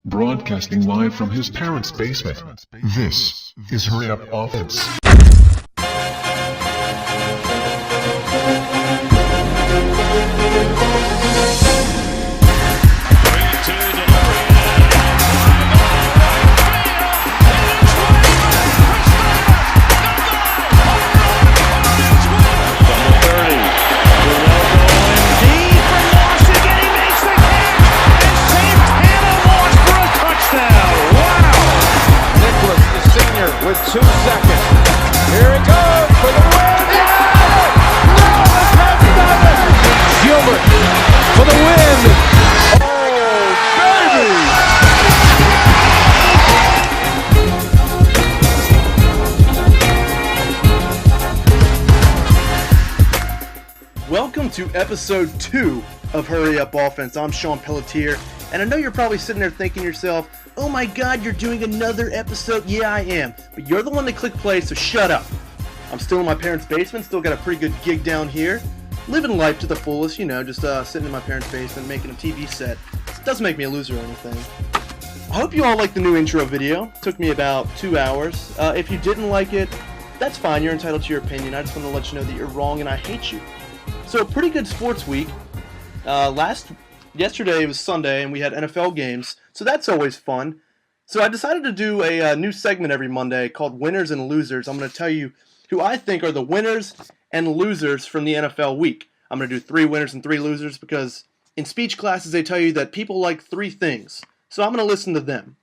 Broadcasting live from his parents' basement. This is Hurry Up Offense. With 2 seconds. Here he goes for the win. No, the Cubs got it. Gilbert for the win. Oh, baby. Welcome to episode 2 of Hurry Up Offense. I'm Sean Pelletier, and I know you're probably sitting there thinking to yourself, oh my god, you're doing another episode. Yeah, I am. But you're the one that clicked play, so shut up. I'm still in my parents' basement, still got a pretty good gig down here. Living life to the fullest, just sitting in my parents' basement making a TV set. It doesn't make me a loser or anything. I hope you all liked the new intro video. It took me about 2 hours. If you didn't like it, that's fine. You're entitled to your opinion. I just want to let you know that you're wrong and I hate you. So, a pretty good sports week. Yesterday was Sunday and we had NFL games, so that's always fun. So I decided to do a new segment every Monday called Winners and Losers. I'm going to tell you who I think are the winners and losers from the NFL week. I'm going to do 3 winners and 3 losers because in speech classes they tell you that people like 3 things. So I'm going to listen to them.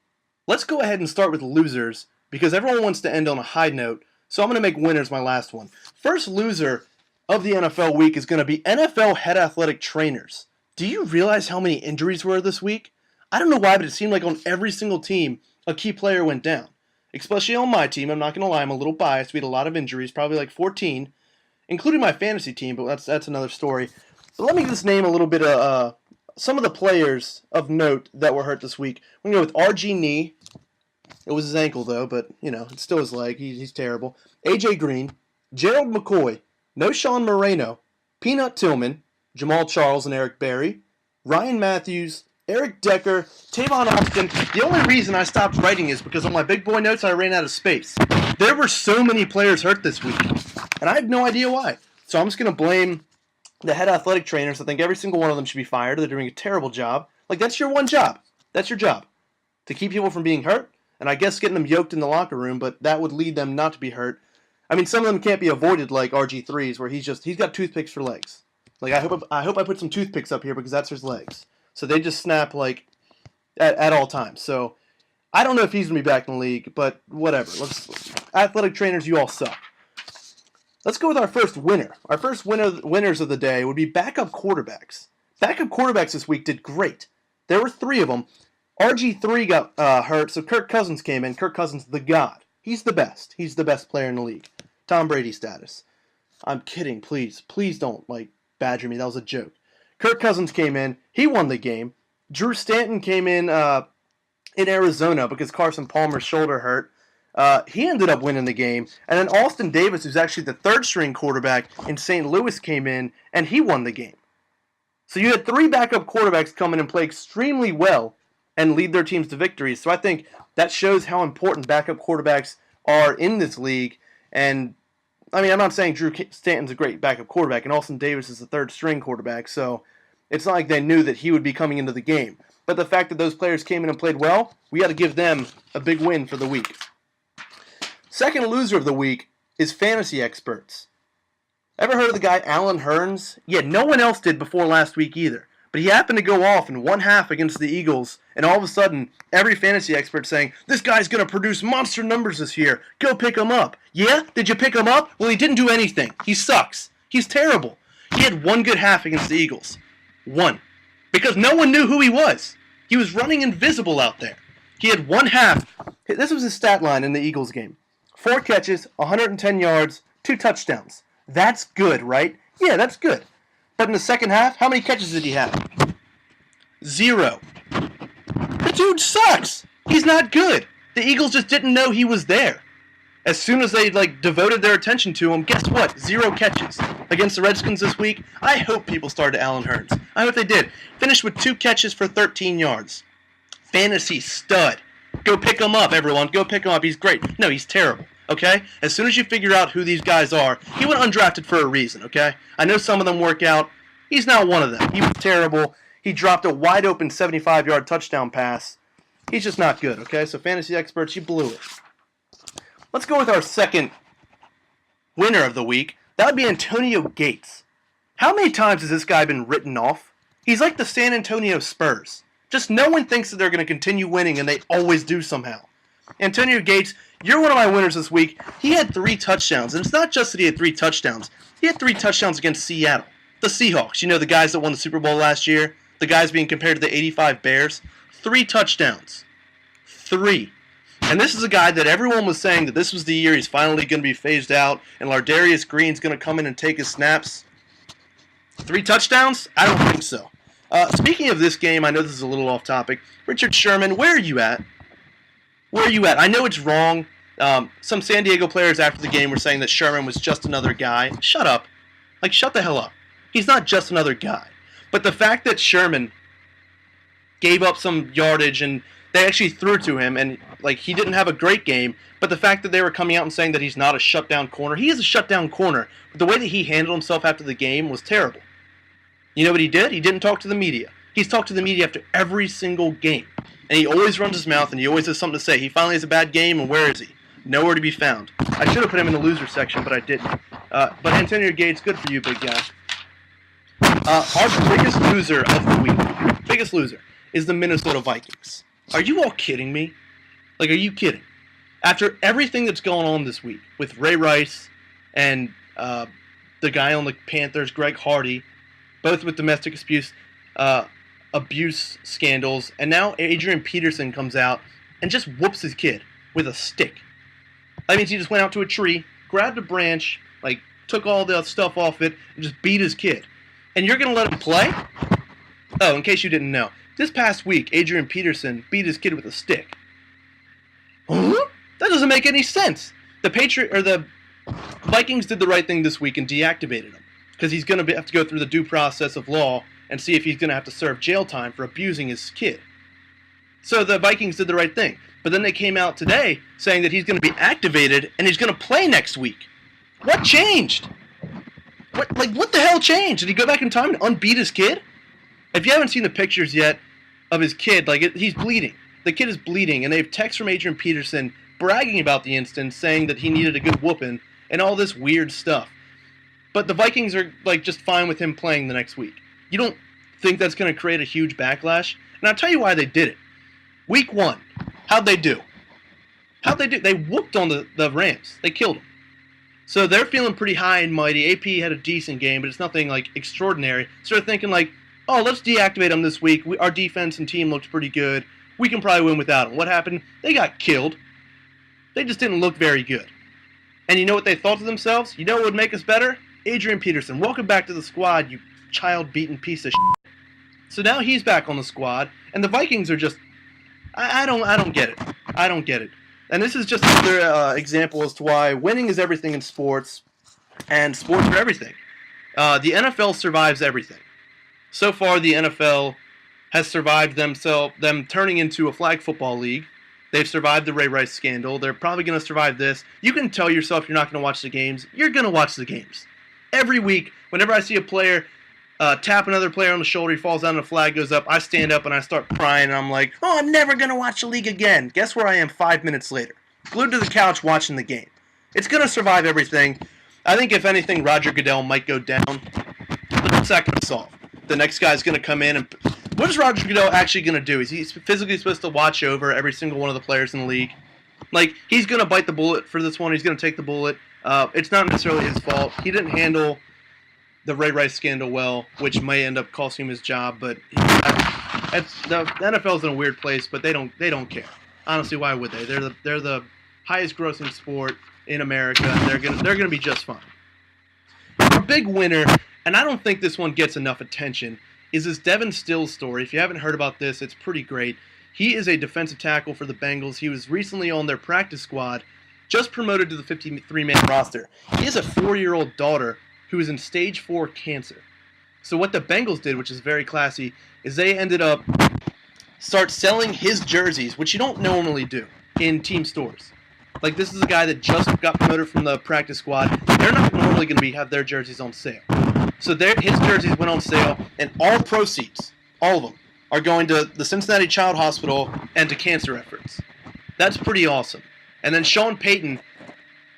Let's go ahead and start with losers because everyone wants to end on a high note, so I'm going to make winners my last one. First loser of the NFL week is going to be NFL head athletic trainers. Do you realize how many injuries were this week? I don't know why, but it seemed like on every single team, a key player went down. Especially on my team. I'm not going to lie, I'm a little biased. We had a lot of injuries, probably like 14, including my fantasy team, but that's another story. But let me just name a little bit of some of the players of note that were hurt this week. We're going to go with RG Knee. It was his ankle, though, but, it's still his leg. He's terrible. AJ Green, Gerald McCoy, Noshawn Moreno, Peanut Tillman, Jamal Charles and Eric Berry, Ryan Matthews, Eric Decker, Tavon Austin. The only reason I stopped writing is because on my big boy notes I ran out of space. There were so many players hurt this week, and I have no idea why. So I'm just going to blame the head athletic trainers. I think every single one of them should be fired. They're doing a terrible job. Like, that's your one job. That's your job. To keep people from being hurt, and I guess getting them yoked in the locker room, but that would lead them not to be hurt. I mean, some of them can't be avoided like RG3's where he's got toothpicks for legs. Like, I hope I put some toothpicks up here because that's his legs. So they just snap, like, at all times. So I don't know if he's going to be back in the league, but whatever. Athletic trainers, you all suck. Let's go with our first winner. Our first winners of the day would be backup quarterbacks. Backup quarterbacks this week did great. There were 3 of them. RG3 got hurt, so Kirk Cousins came in. Kirk Cousins, the god. He's the best. He's the best player in the league. Tom Brady status. I'm kidding, please. Please don't, badger me. That was a joke. Kirk Cousins came in. He won the game. Drew Stanton came in Arizona because Carson Palmer's shoulder hurt. He ended up winning the game. And then Austin Davis, who's actually the 3rd-string quarterback in St. Louis, came in, and he won the game. So you had 3 backup quarterbacks come in and play extremely well and lead their teams to victories. So I think that shows how important backup quarterbacks are in this league. And I mean, I'm not saying Drew Stanton's a great backup quarterback, and Austin Davis is the 3rd-string quarterback, so it's not like they knew that he would be coming into the game. But the fact that those players came in and played well, we got to give them a big win for the week. Second loser of the week is fantasy experts. Ever heard of the guy Allen Hurns? Yeah, no one else did before last week either. But he happened to go off in 1/2 against the Eagles, and all of a sudden, every fantasy expert saying, this guy's going to produce monster numbers this year. Go pick him up. Yeah? Did you pick him up? Well, he didn't do anything. He sucks. He's terrible. He had 1 good half against the Eagles. 1. Because no one knew who he was. He was running invisible out there. He had 1 half. This was his stat line in the Eagles game. 4 catches, 110 yards, 2 touchdowns. That's good, right? Yeah, that's good. But in the second half, how many catches did he have? 0. The dude sucks. He's not good. The Eagles just didn't know he was there. As soon as they devoted their attention to him, guess what? 0 catches. Against the Redskins this week, I hope people started Allen Hurns. I hope they did. Finished with 2 catches for 13 yards. fantasy stud. Go pick him up, everyone. Go pick him up. He's great. No, he's terrible. Okay? As soon as you figure out who these guys are, he went undrafted for a reason, okay? I know some of them work out. He's not one of them. He was terrible. He dropped a wide open 75-yard touchdown pass. He's just not good, okay? So fantasy experts, you blew it. Let's go with our second winner of the week. That would be Antonio Gates. How many times has this guy been written off? He's like the San Antonio Spurs. Just no one thinks that they're going to continue winning, and they always do somehow. Antonio Gates, you're one of my winners this week. He had 3 touchdowns, and it's not just that he had 3 touchdowns. He had 3 touchdowns against Seattle. The Seahawks, you know, the guys that won the Super Bowl last year, the guys being compared to the 85 Bears. 3 touchdowns. 3. And this is a guy that everyone was saying that this was the year he's finally going to be phased out, and Lardarius Green's going to come in and take his snaps. 3 touchdowns? I don't think so. Speaking of this game, I know this is a little off topic. Richard Sherman, where are you at? Where are you at? I know it's wrong. Some San Diego players after the game were saying that Sherman was just another guy. Shut up. Like, shut the hell up. He's not just another guy. But the fact that Sherman gave up some yardage and they actually threw to him, and like he didn't have a great game, but the fact that they were coming out and saying that he's not a shutdown corner, he is a shutdown corner, but the way that he handled himself after the game was terrible. You know what he did? He didn't talk to the media. He's talked to the media after every single game, and he always runs his mouth, and he always has something to say. He finally has a bad game, and where is he? Nowhere to be found. I should have put him in the loser section, but I didn't. But Antonio Gates, good for you, big guy. Our biggest loser of the week, is the Minnesota Vikings. Are you all kidding me? Like, are you kidding? After everything that's going on this week with Ray Rice and the guy on the Panthers, Greg Hardy, both with domestic abuse scandals, and now Adrian Peterson comes out and just whoops his kid with a stick. That means he just went out to a tree, grabbed a branch, like took all the stuff off it, and just beat his kid. And you're going to let him play? Oh, in case you didn't know. This past week, Adrian Peterson beat his kid with a stick. Huh? That doesn't make any sense. The Vikings did the right thing this week and deactivated him because he's going to have to go through the due process of law and see if he's going to have to serve jail time for abusing his kid. So the Vikings did the right thing. But then they came out today saying that he's going to be activated and he's going to play next week. What changed? What the hell changed? Did he go back in time to unbeat his kid? If you haven't seen the pictures yet of his kid, he's bleeding. The kid is bleeding, and they have texts from Adrian Peterson bragging about the instance, saying that he needed a good whooping, and all this weird stuff. But the Vikings are just fine with him playing the next week. You don't think that's going to create a huge backlash? And I'll tell you why they did it. Week 1, how'd they do? They whooped on the Rams. They killed them. So they're feeling pretty high and mighty. AP had a decent game, but it's nothing extraordinary. So they're thinking oh, let's deactivate them this week. Our defense and team looked pretty good. We can probably win without them. What happened? They got killed. They just didn't look very good. And you know what they thought to themselves? You know what would make us better? Adrian Peterson, welcome back to the squad, you child-beaten piece of shit. So now he's back on the squad, and the Vikings are just... I don't get it. I don't get it. And this is just another example as to why winning is everything in sports, and sports are everything. The NFL survives everything. So far, the NFL has survived them turning into a flag football league. They've survived the Ray Rice scandal. They're probably going to survive this. You can tell yourself you're not going to watch the games. You're going to watch the games. Every week, whenever I see a player tap another player on the shoulder, he falls down and the flag goes up, I stand up and I start crying, and I'm like, oh, I'm never going to watch the league again. Guess where I am 5 minutes later? Glued to the couch watching the game. It's going to survive everything. I think, if anything, Roger Goodell might go down. But what's that going to solve? The next guy's going to come in and... What is Roger Goodell actually going to do? Is he physically supposed to watch over every single one of the players in the league? He's going to bite the bullet for this one. He's going to take the bullet. It's not necessarily his fault. He didn't handle the Ray Rice scandal well, which may end up costing him his job. But the NFL's in a weird place, but they don't care. Honestly, why would they? They're the highest grossing sport in America, and they're gonna be just fine. A big winner, and I don't think this one gets enough attention, is this Devin Stills story. If you haven't heard about this, it's pretty great. He is a defensive tackle for the Bengals. He was recently on their practice squad, just promoted to the 53-man roster. He has a 4-year-old daughter who is in stage 4 cancer. So what the Bengals did, which is very classy, is they ended up start selling his jerseys, which you don't normally do in team stores. Like, this is a guy that just got promoted from the practice squad. They're not normally going to have their jerseys on sale. So his jerseys went on sale, and all proceeds, all of them, are going to the Cincinnati Child Hospital and to cancer efforts. That's pretty awesome. And then Sean Payton,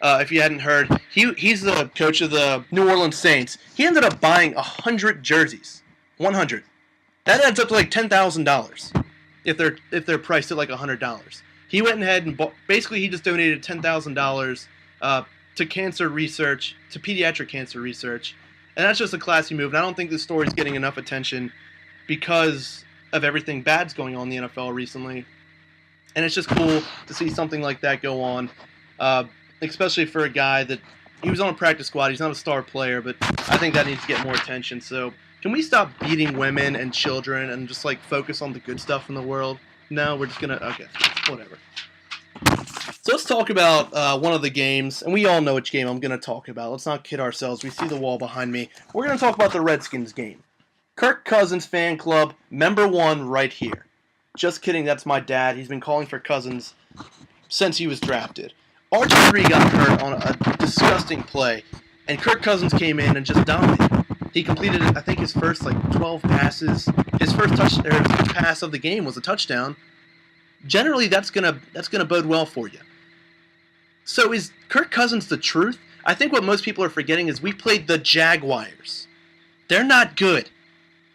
if you hadn't heard, he's the coach of the New Orleans Saints. He ended up buying 100 jerseys. 100. That adds up to like $10,000 if they're priced at like $100. He went ahead and basically he just donated $10,000 to cancer research, to pediatric cancer research. And that's just a classy move. And I don't think this story is getting enough attention because of everything bad's going on in the NFL recently. And it's just cool to see something like that go on, especially for a guy that he was on a practice squad. He's not a star player, but I think that needs to get more attention. So can we stop beating women and children and just like focus on the good stuff in the world? No, we're just okay, whatever. So let's talk about one of the games, and we all know which game I'm going to talk about. Let's not kid ourselves. We see the wall behind me. We're going to talk about the Redskins game. Kirk Cousins fan club, member 1 right here. Just kidding, that's my dad. He's been calling for Cousins since he was drafted. RG3 got hurt on a disgusting play, and Kirk Cousins came in and just dominated. He completed, I think, his first 12 passes. His first pass of the game was a touchdown. Generally, that's gonna bode well for you. So is Kirk Cousins the truth? I think what most people are forgetting is we played the Jaguars. They're not good.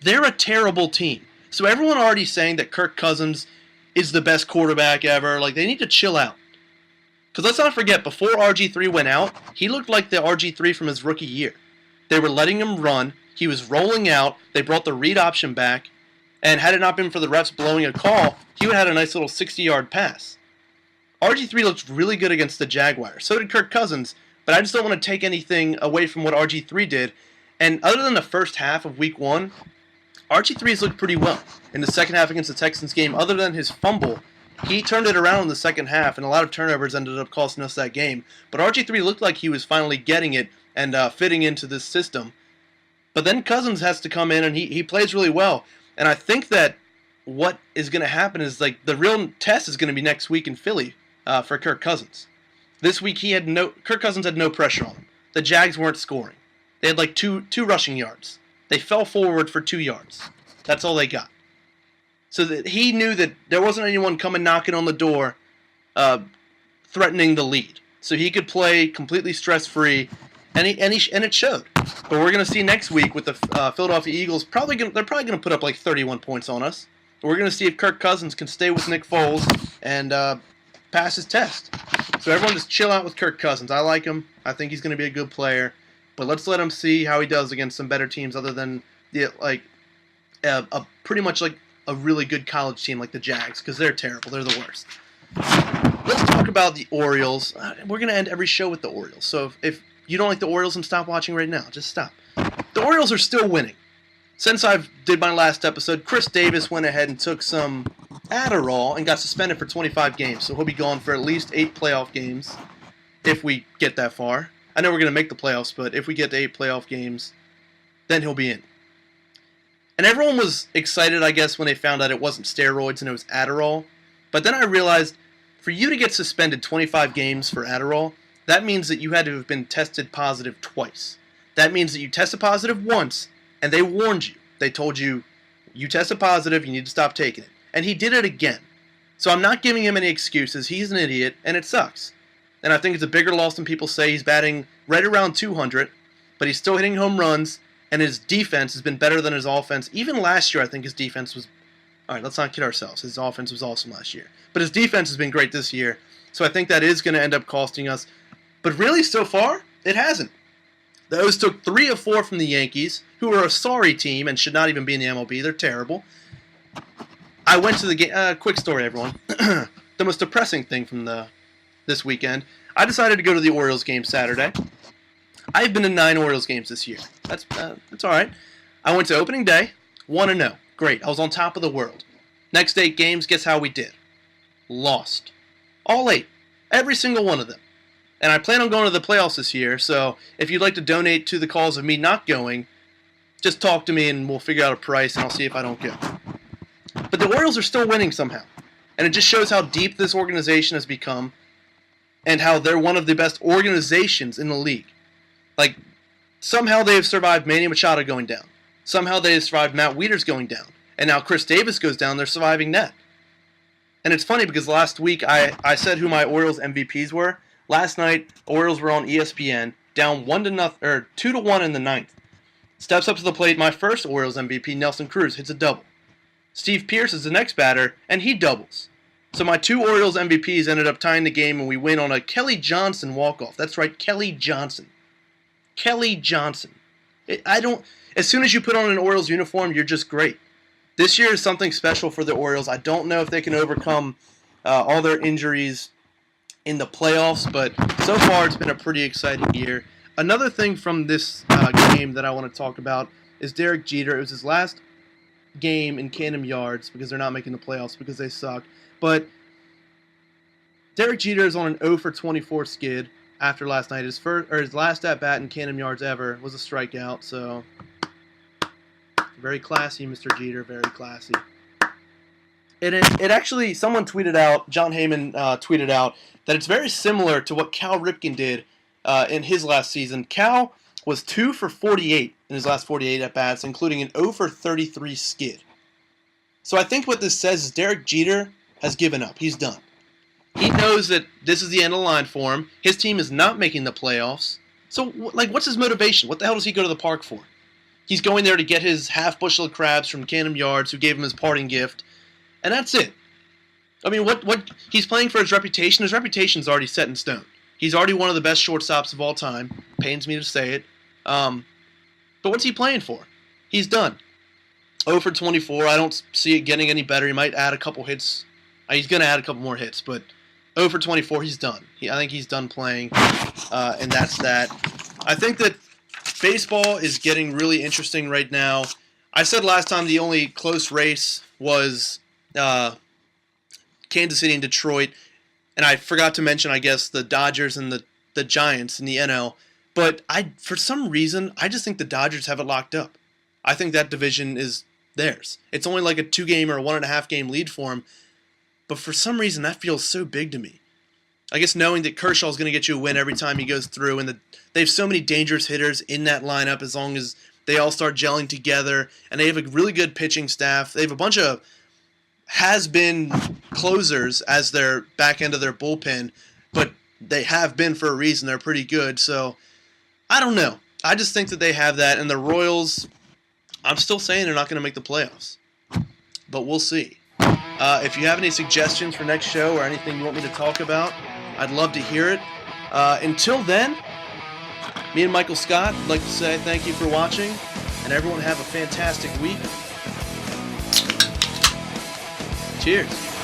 They're a terrible team. So everyone already saying that Kirk Cousins is the best quarterback ever, they need to chill out. Because let's not forget, before RG3 went out, he looked like the RG3 from his rookie year. They were letting him run. He was rolling out. They brought the read option back. And had it not been for the refs blowing a call, he would have had a nice little 60-yard pass. RG3 looked really good against the Jaguars. So did Kirk Cousins. But I just don't want to take anything away from what RG3 did. And other than the first half of Week 1, RG3's looked pretty well. In the second half against the Texans game, other than his fumble, he turned it around in the second half, and a lot of turnovers ended up costing us that game. But RG3 looked like he was finally getting it and fitting into this system. But then Cousins has to come in, and he plays really well. And I think that what is going to happen is the real test is going to be next week in Philly for Kirk Cousins. This week Kirk Cousins had no pressure on him. The Jags weren't scoring. They had two rushing yards. They fell forward for 2 yards. That's all they got. So that he knew that there wasn't anyone coming knocking on the door threatening the lead. So he could play completely stress-free, and it showed. But we're going to see next week with the Philadelphia Eagles, they're probably going to put up 31 points on us. We're going to see if Kirk Cousins can stay with Nick Foles and pass his test. So everyone just chill out with Kirk Cousins. I like him. I think he's going to be a good player. But let's let him see how he does against some better teams other than pretty much a really good college team like the Jags, because they're terrible. They're the worst. Let's talk about the Orioles. We're going to end every show with the Orioles. So if you don't like the Orioles, then stop watching right now. Just stop. The Orioles are still winning. Since I did my last episode, Chris Davis went ahead and took some Adderall and got suspended for 25 games. So he'll be gone for at least 8 playoff games if we get that far. I know we're going to make the playoffs, but if we get to 8 playoff games, then he'll be in. And everyone was excited, I guess, when they found out it wasn't steroids and it was Adderall. But then I realized, for you to get suspended 25 games for Adderall, that means that you had to have been tested positive twice. That means that you tested positive once, and they warned you. They told you, you tested positive, you need to stop taking it. And he did it again. So I'm not giving him any excuses. He's an idiot, and it sucks. And I think it's a bigger loss than people say. He's batting right around 200, but he's still hitting home runs, and his defense has been better than his offense. Even last year, I think his defense was... All right, let's not kid ourselves. His offense was awesome last year. But his defense has been great this year, so I think that is going to end up costing us. But really, so far, it hasn't. The O's took 3 of 4 from the Yankees, who are a sorry team and should not even be in the MLB. They're terrible. I went to the game... quick story, everyone. The most depressing thing from this weekend, I decided to go to the Orioles game Saturday. I've been to 9 Orioles games this year. That's all right. I went to opening day, 1-0. Great. I was on top of the world. Next 8 games, guess how we did? Lost. All 8. Every single one of them. And I plan on going to the playoffs this year, so if you'd like to donate to the cause of me not going, just talk to me and we'll figure out a price and I'll see if I don't go. But the Orioles are still winning somehow. And it just shows how deep this organization has become and how they're one of the best organizations in the league. Like, somehow they have survived Manny Machado going down. Somehow they have survived Matt Wieters going down. And now Chris Davis goes down, they're surviving that. And it's funny because last week I said who my Orioles MVPs were. Last night, Orioles were on ESPN, down 2-1 in the ninth. Steps up to the plate, my first Orioles MVP, Nelson Cruz, hits a double. Steve Pearce is the next batter, and he doubles. So my two Orioles MVPs ended up tying the game, and we win on a Kelly Johnson walk-off. That's right, Kelly Johnson. Kelly Johnson. As soon as you put on an Orioles uniform, you're just great. This year is something special for the Orioles. I don't know if they can overcome all their injuries in the playoffs, but so far it's been a pretty exciting year. Another thing from this game that I want to talk about is Derek Jeter. It was his last game in Camden Yards because they're not making the playoffs because they suck. But Derek Jeter is on an 0-for-24 skid after last night. His last at-bat in Camden Yards ever was a strikeout, so very classy, Mr. Jeter, very classy. It actually, someone tweeted out, John Heyman tweeted out, that it's very similar to what Cal Ripken did in his last season. Cal was 2-for-48 in his last 48 at-bats, including an 0-for-33 skid. So I think what this says is Derek Jeter has given up. He's done. He knows that this is the end of the line for him. His team is not making the playoffs. So, what's his motivation? What the hell does he go to the park for? He's going there to get his half bushel of crabs from Camden Yards, who gave him his parting gift, and that's it. I mean, what he's playing for his reputation. His reputation's already set in stone. He's already one of the best shortstops of all time. Pains me to say it. But what's he playing for? He's done. 0-for-24. I don't see it getting any better. He might add a couple hits. He's going to add a couple more hits, but 0-for-24, he's done. I think he's done playing, and that's that. I think that baseball is getting really interesting right now. I said last time the only close race was Kansas City and Detroit, and I forgot to mention, I guess, the Dodgers and the Giants in the NL. But for some reason, I just think the Dodgers have it locked up. I think that division is theirs. It's only like a 2-game or a 1.5-game lead for them, but for some reason that feels so big to me. I guess knowing that Kershaw is going to get you a win every time he goes through, and they have so many dangerous hitters in that lineup as long as they all start gelling together, and they have a really good pitching staff. They have a bunch of has-been closers as their back end of their bullpen, but they have been for a reason. They're pretty good, so I don't know. I just think that they have that, and the Royals, I'm still saying they're not going to make the playoffs, but we'll see. If you have any suggestions for next show or anything you want me to talk about, I'd love to hear it. Until then, me and Michael Scott would like to say thank you for watching, and everyone have a fantastic week. Cheers.